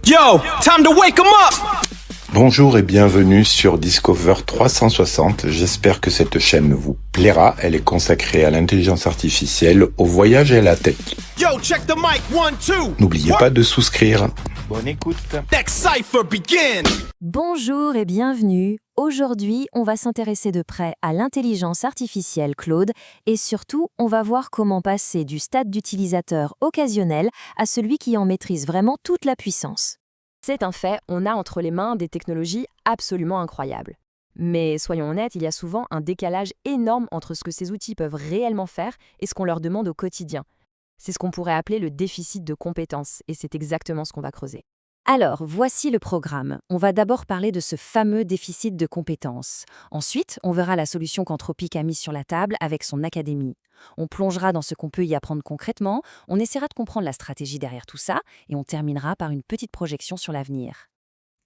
Yo, time to wake 'em up! Bonjour et bienvenue sur Discover 360. J'espère que cette chaîne vous plaira. Elle est consacrée à l'intelligence artificielle, au voyage et à la tech. Yo, check the mic, 1, 2. N'oubliez pas de souscrire. Bonne écoute. Next cipher begin. Bonjour et bienvenue. Aujourd'hui, on va s'intéresser de près à l'intelligence artificielle Claude et surtout, on va voir comment passer du stade d'utilisateur occasionnel à celui qui en maîtrise vraiment toute la puissance. C'est un fait, on a entre les mains des technologies absolument incroyables. Mais soyons honnêtes, il y a souvent un décalage énorme entre ce que ces outils peuvent réellement faire et ce qu'on leur demande au quotidien. C'est ce qu'on pourrait appeler le déficit de compétences, et c'est exactement ce qu'on va creuser. Alors, voici le programme. On va d'abord parler de ce fameux déficit de compétences. Ensuite, on verra la solution qu'Anthropic a mise sur la table avec son académie. On plongera dans ce qu'on peut y apprendre concrètement, on essaiera de comprendre la stratégie derrière tout ça, et on terminera par une petite projection sur l'avenir.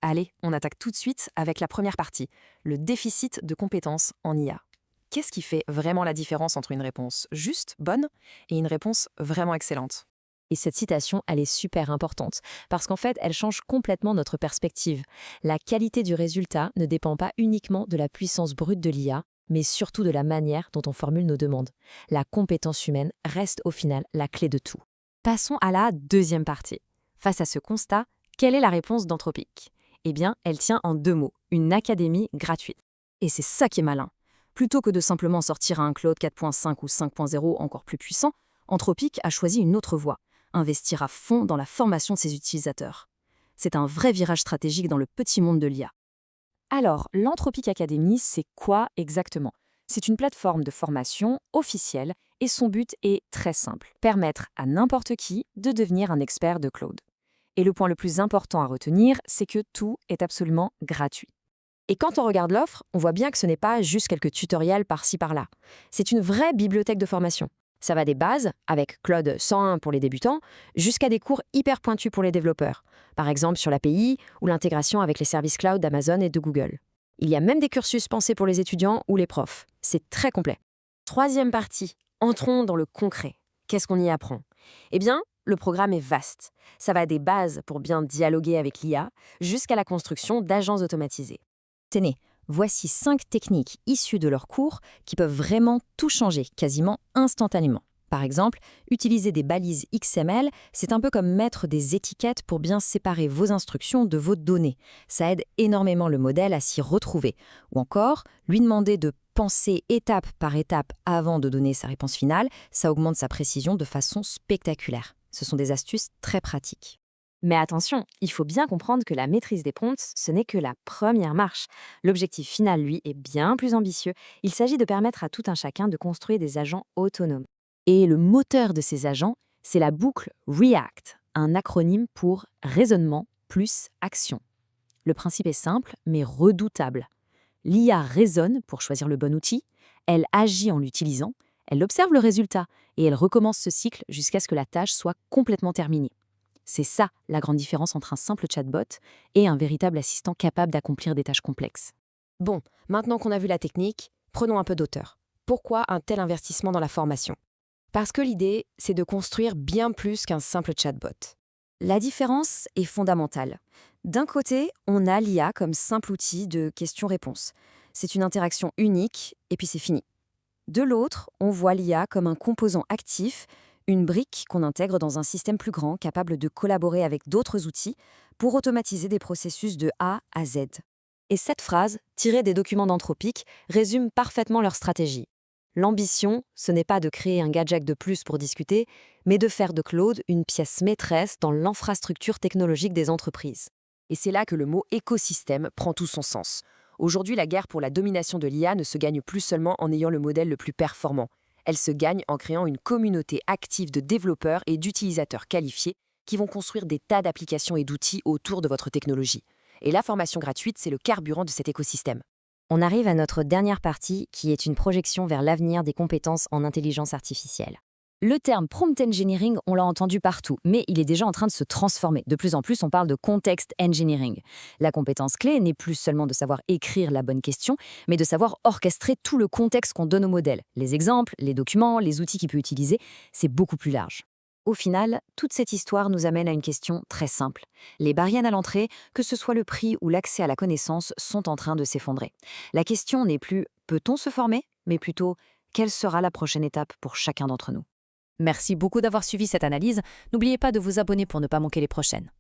Allez, on attaque tout de suite avec la première partie, le déficit de compétences en IA. Qu'est-ce qui fait vraiment la différence entre une réponse juste, bonne, et une réponse vraiment excellente ? Et cette citation, elle est super importante, parce qu'en fait, elle change complètement notre perspective. La qualité du résultat ne dépend pas uniquement de la puissance brute de l'IA, mais surtout de la manière dont on formule nos demandes. La compétence humaine reste au final la clé de tout. Passons à la deuxième partie. Face à ce constat, quelle est la réponse d'Anthropic ? Eh bien, elle tient en 2 mots, une académie gratuite. Et c'est ça qui est malin. Plutôt que de simplement sortir un Claude 4.5 ou 5.0 encore plus puissant, Anthropic a choisi une autre voie, investir à fond dans la formation de ses utilisateurs. C'est un vrai virage stratégique dans le petit monde de l'IA. Alors, l'Anthropic Academy, c'est quoi exactement ? C'est une plateforme de formation officielle et son but est très simple, permettre à n'importe qui de devenir un expert de Claude. Et le point le plus important à retenir, c'est que tout est absolument gratuit. Et quand on regarde l'offre, on voit bien que ce n'est pas juste quelques tutoriels par-ci par-là. C'est une vraie bibliothèque de formation. Ça va des bases, avec Claude 101 pour les débutants, jusqu'à des cours hyper pointus pour les développeurs, par exemple sur l'API ou l'intégration avec les services cloud d'Amazon et de Google. Il y a même des cursus pensés pour les étudiants ou les profs. C'est très complet. Troisième partie, entrons dans le concret. Qu'est-ce qu'on y apprend ? Eh bien, le programme est vaste. Ça va des bases pour bien dialoguer avec l'IA, jusqu'à la construction d'agents automatisés. Tenez, voici 5 techniques issues de leurs cours qui peuvent vraiment tout changer, quasiment instantanément. Par exemple, utiliser des balises XML, c'est un peu comme mettre des étiquettes pour bien séparer vos instructions de vos données. Ça aide énormément le modèle à s'y retrouver. Ou encore, lui demander de penser étape par étape avant de donner sa réponse finale, ça augmente sa précision de façon spectaculaire. Ce sont des astuces très pratiques. Mais attention, il faut bien comprendre que la maîtrise des prompts, ce n'est que la première marche. L'objectif final, lui, est bien plus ambitieux. Il s'agit de permettre à tout un chacun de construire des agents autonomes. Et le moteur de ces agents, c'est la boucle REACT, un acronyme pour raisonnement plus action. Le principe est simple, mais redoutable. L'IA raisonne pour choisir le bon outil, elle agit en l'utilisant, elle observe le résultat et elle recommence ce cycle jusqu'à ce que la tâche soit complètement terminée. C'est ça la grande différence entre un simple chatbot et un véritable assistant capable d'accomplir des tâches complexes. Bon, maintenant qu'on a vu la technique, prenons un peu d'auteur. Pourquoi un tel investissement dans la formation ? Parce que l'idée, c'est de construire bien plus qu'un simple chatbot. La différence est fondamentale. D'un côté, on a l'IA comme simple outil de questions-réponses. C'est une interaction unique et puis c'est fini. De l'autre, on voit l'IA comme un composant actif, une brique qu'on intègre dans un système plus grand capable de collaborer avec d'autres outils pour automatiser des processus de A à Z. Et cette phrase, tirée des documents d'Anthropic, résume parfaitement leur stratégie. L'ambition, ce n'est pas de créer un gadget de plus pour discuter, mais de faire de Claude une pièce maîtresse dans l'infrastructure technologique des entreprises. Et c'est là que le mot écosystème prend tout son sens. Aujourd'hui, la guerre pour la domination de l'IA ne se gagne plus seulement en ayant le modèle le plus performant. Elle se gagne en créant une communauté active de développeurs et d'utilisateurs qualifiés qui vont construire des tas d'applications et d'outils autour de votre technologie. Et la formation gratuite, c'est le carburant de cet écosystème. On arrive à notre dernière partie, qui est une projection vers l'avenir des compétences en intelligence artificielle. Le terme prompt engineering, on l'a entendu partout, mais il est déjà en train de se transformer. De plus en plus, on parle de context engineering. La compétence clé n'est plus seulement de savoir écrire la bonne question, mais de savoir orchestrer tout le contexte qu'on donne au modèle. Les exemples, les documents, les outils qu'il peut utiliser, c'est beaucoup plus large. Au final, toute cette histoire nous amène à une question très simple. Les barrières à l'entrée, que ce soit le prix ou l'accès à la connaissance, sont en train de s'effondrer. La question n'est plus peut-on se former, mais plutôt quelle sera la prochaine étape pour chacun d'entre nous. Merci beaucoup d'avoir suivi cette analyse. N'oubliez pas de vous abonner pour ne pas manquer les prochaines.